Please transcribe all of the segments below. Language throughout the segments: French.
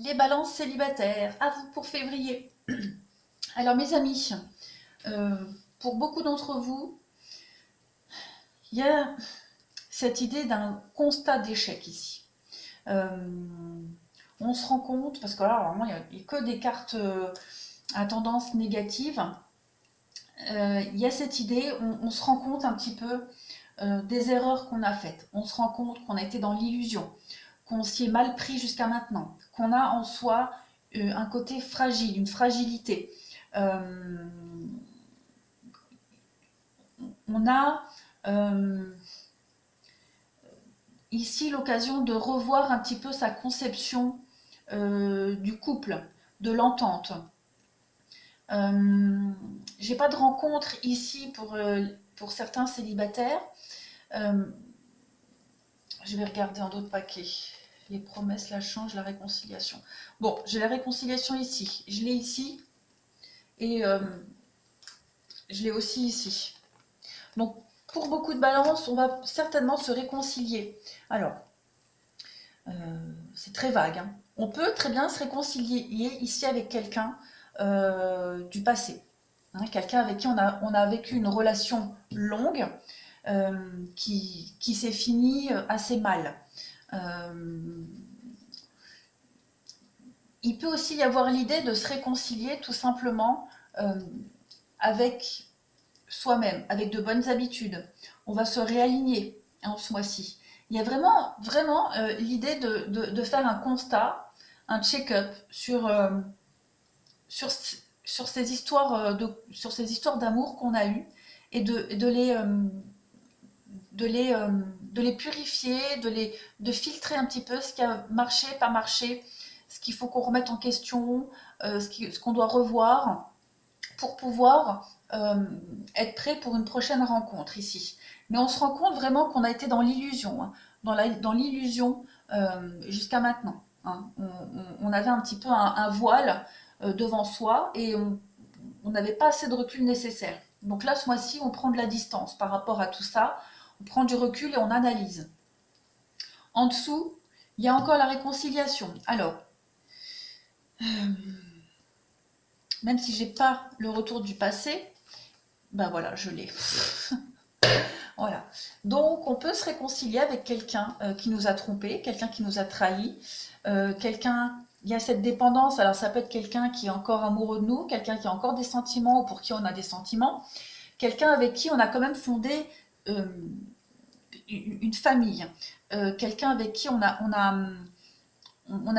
les balances célibataires, à vous pour février. Alors mes amis, euh, pour beaucoup d'entre vous, il y a cette idée d'un constat d'échec ici. Euh, on se rend compte, parce que là, vraiment, il n'y a que des cartes à tendance négative. Il y a cette idée, on se rend compte un petit peu des erreurs qu'on a faites. On se rend compte qu'on a été dans l'illusion, qu'on s'y est mal pris jusqu'à maintenant, qu'on a en soi un côté fragile, une fragilité. Euh, on a ici l'occasion de revoir un petit peu sa conception du couple, de l'entente. J'ai pas de rencontre ici pour certains célibataires. Euh, je vais regarder en d'autres paquets. Les promesses, la change, la réconciliation. Bon, j'ai la réconciliation ici. Je l'ai ici et je l'ai aussi ici. Donc, pour beaucoup de balances, on va certainement se réconcilier. Alors, c'est très vague, hein. On peut très bien se réconcilier ici avec quelqu'un du passé. Hein, quelqu'un avec qui on a vécu une relation longue qui s'est finie assez mal. Il peut aussi y avoir l'idée de se réconcilier tout simplement avec soi-même, avec de bonnes habitudes. On va se réaligner en ce mois-ci. Il y a vraiment l'idée de faire un constat, un check-up sur, sur ces histoires d'amour qu'on a eues et de les purifier, de filtrer un petit peu ce qui a marché, pas marché, ce qu'il faut qu'on remette en question, ce qu'on doit revoir pour pouvoir être prêt pour une prochaine rencontre ici. Mais on se rend compte vraiment qu'on a été dans l'illusion, hein, dans l'illusion jusqu'à maintenant. Hein. On avait un petit peu un voile devant soi et on n'avait pas assez de recul nécessaire. Donc là, ce mois-ci, on prend de la distance par rapport à tout ça, on prend du recul et on analyse. En dessous, il y a encore la réconciliation. Alors, même si j'ai pas le retour du passé, ben voilà, je l'ai. Voilà. Donc, on peut se réconcilier avec quelqu'un qui nous a trompé, quelqu'un qui nous a trahi, quelqu'un. Il y a cette dépendance. Alors, ça peut être quelqu'un qui est encore amoureux de nous, quelqu'un qui a encore des sentiments ou pour qui on a des sentiments, quelqu'un avec qui on a quand même fondé une famille, quelqu'un avec qui on a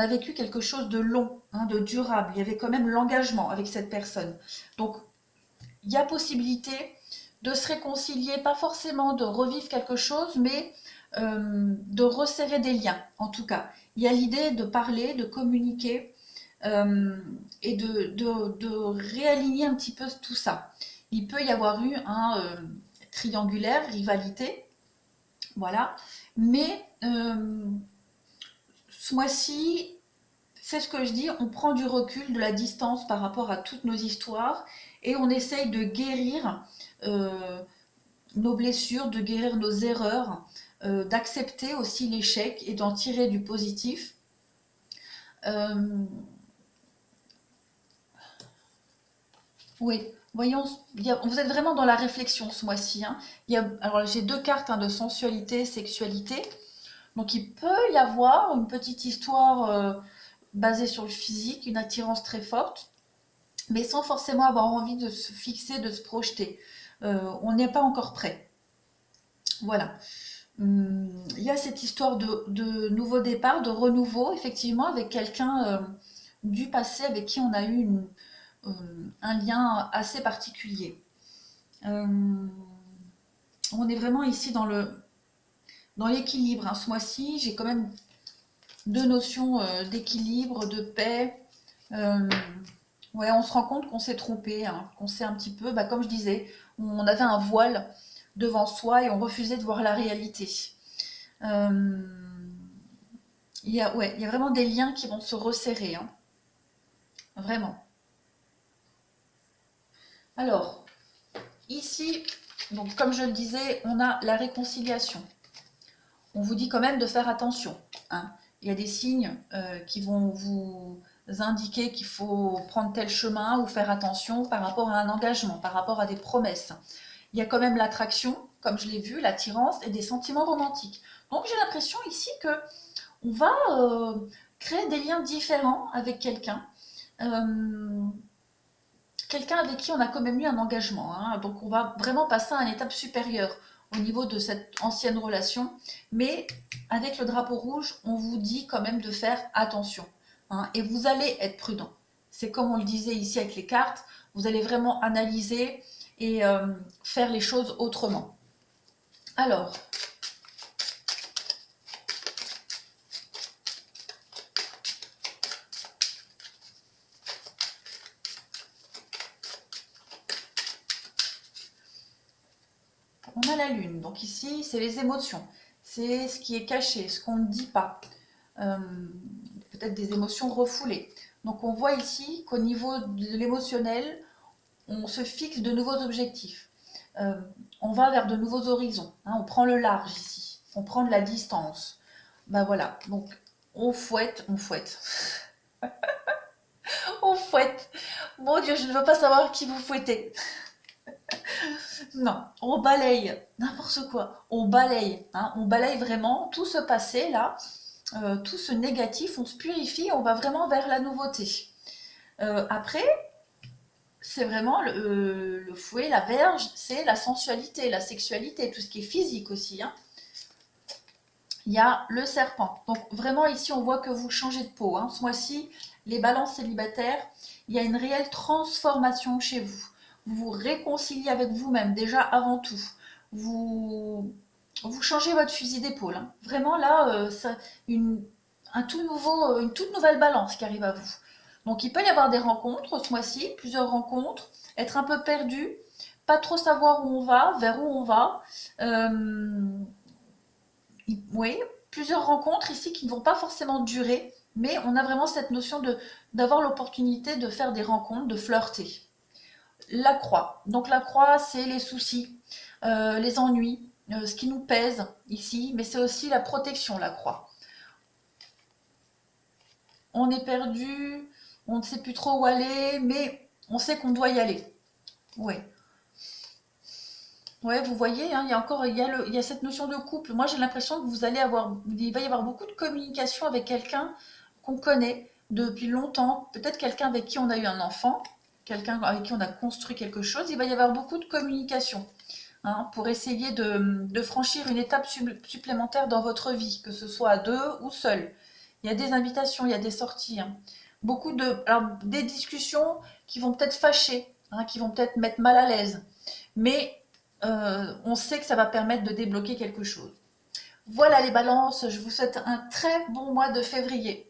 vécu quelque chose de long, hein, de durable. Il y avait quand même l'engagement avec cette personne. Donc, il y a possibilité de se réconcilier, pas forcément de revivre quelque chose, mais de resserrer des liens, en tout cas. Il y a l'idée de parler, de communiquer et de réaligner un petit peu tout ça. Il peut y avoir eu un triangulaire, rivalité, voilà, mais ce mois-ci, c'est ce que je dis, on prend du recul, de la distance par rapport à toutes nos histoires et on essaye de guérir euh, nos blessures, de guérir nos erreurs, d'accepter aussi l'échec et d'en tirer du positif. Euh, oui, voyons, vous êtes vraiment dans la réflexion ce mois-ci. Hein. Alors j'ai deux cartes hein, de sensualité, sexualité. Donc il peut y avoir une petite histoire basée sur le physique, une attirance très forte, mais sans forcément avoir envie de se fixer, de se projeter. On n'est pas encore prêt. Voilà. Il y a cette histoire de nouveau départ, de renouveau, effectivement, avec quelqu'un du passé avec qui on a eu un lien assez particulier. On est vraiment ici dans l'équilibre. Hein. Ce mois-ci, j'ai quand même deux notions d'équilibre, de paix. Euh, ouais, on se rend compte qu'on s'est trompé, hein, qu'on s'est un petit peu, bah, comme je disais, on avait un voile devant soi et on refusait de voir la réalité. Euh, ouais, il y a vraiment des liens qui vont se resserrer, hein, vraiment. Alors, ici, donc comme je le disais, on a la réconciliation. On vous dit quand même de faire attention. Hein. Il y a des signes qui vont indiquer qu'il faut prendre tel chemin ou faire attention par rapport à un engagement, par rapport à des promesses. Il y a quand même l'attraction, comme je l'ai vu, l'attirance et des sentiments romantiques. Donc j'ai l'impression ici que on va créer des liens différents avec quelqu'un. Euh, Quelqu'un avec qui on a quand même eu un engagement, hein. Donc on va vraiment passer à une étape supérieure au niveau de cette ancienne relation. Mais avec le drapeau rouge, on vous dit quand même de faire attention, hein. Et vous allez être prudent. C'est comme on le disait ici avec les cartes, vous allez vraiment analyser et faire les choses autrement. Alors, on a la lune. Donc ici, c'est les émotions. C'est ce qui est caché, ce qu'on ne dit pas. Euh, Peut-être des émotions refoulées. Donc on voit ici qu'au niveau de l'émotionnel, on se fixe de nouveaux objectifs. Euh, on va vers de nouveaux horizons, hein. On prend le large ici. On prend de la distance. Ben voilà. Donc on fouette, on fouette. On fouette. Mon Dieu, je ne veux pas savoir qui vous fouettez. Non, on balaye, n'importe quoi. On balaye, hein. On balaye vraiment tout ce passé là, tout ce négatif, on se purifie, on va vraiment vers la nouveauté. Après, c'est vraiment le fouet, la verge, c'est la sensualité, la sexualité, tout ce qui est physique aussi, hein. Il y a le serpent. Donc vraiment ici, on voit que vous changez de peau, hein. Ce mois-ci, les balances célibataires, il y a une réelle transformation chez vous. Vous vous réconciliez avec vous-même déjà avant tout. Vous, vous changez votre fusil d'épaule, hein. Vraiment là, une, un tout nouveau, une toute nouvelle balance qui arrive à vous. Donc il peut y avoir des rencontres ce mois-ci, plusieurs rencontres, être un peu perdu, pas trop savoir où on va, vers où on va. Euh, oui, plusieurs rencontres ici qui ne vont pas forcément durer, mais on a vraiment cette notion de d'avoir l'opportunité de faire des rencontres, de flirter. La croix. Donc la croix, c'est les soucis, les ennuis, ce qui nous pèse ici, mais c'est aussi la protection, la croix. On est perdu, on ne sait plus trop où aller, mais on sait qu'on doit y aller. Oui. Ouais, vous voyez, hein, il y a encore il y a cette notion de couple. Moi, j'ai l'impression que il va y avoir beaucoup de communication avec quelqu'un qu'on connaît depuis longtemps, peut-être quelqu'un avec qui on a eu un enfant, quelqu'un avec qui on a construit quelque chose. Il va y avoir beaucoup de communication, hein, pour essayer de franchir une étape supplémentaire dans votre vie, que ce soit à deux ou seul. Il y a des invitations, il y a des sorties, hein. Alors, des discussions qui vont peut-être fâcher, hein, qui vont peut-être mettre mal à l'aise, mais on sait que ça va permettre de débloquer quelque chose. Voilà les balances, je vous souhaite un très bon mois de février.